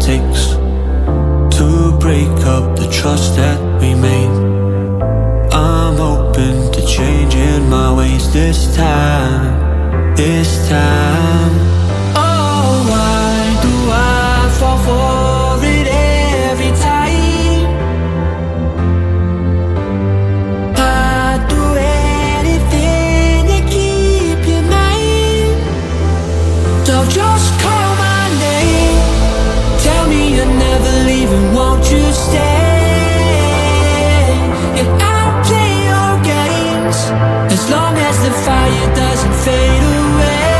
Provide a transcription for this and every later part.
takes to break up the trust that we made. I'm open to changing my ways this time, this time. Oh, why do I fall for it every time? I'd do anything to keep you mine. So just call my name, tell me you're never leaving, won't you stay? And I'll play your games as long as the fire doesn't fade away.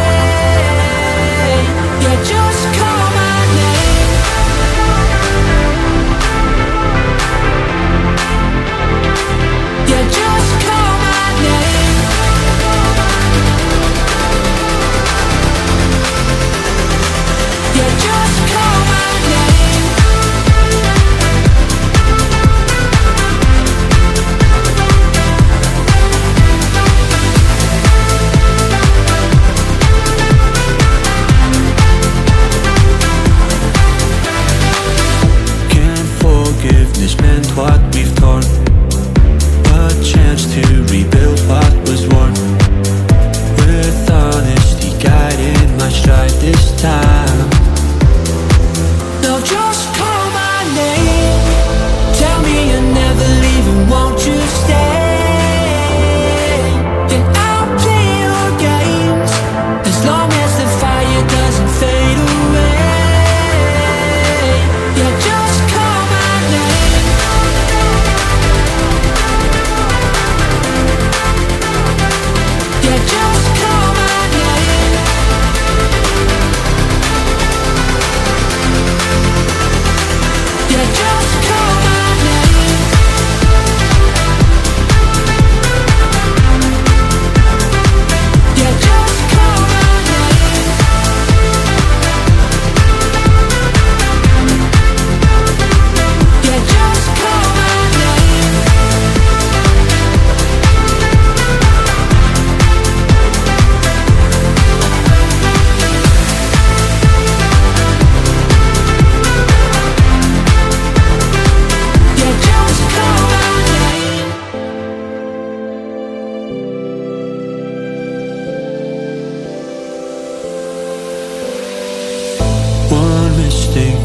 Yeah, just call my name. Yeah, just call my name. Yeah, just call my name. Can't forgiveness meant what we've torn.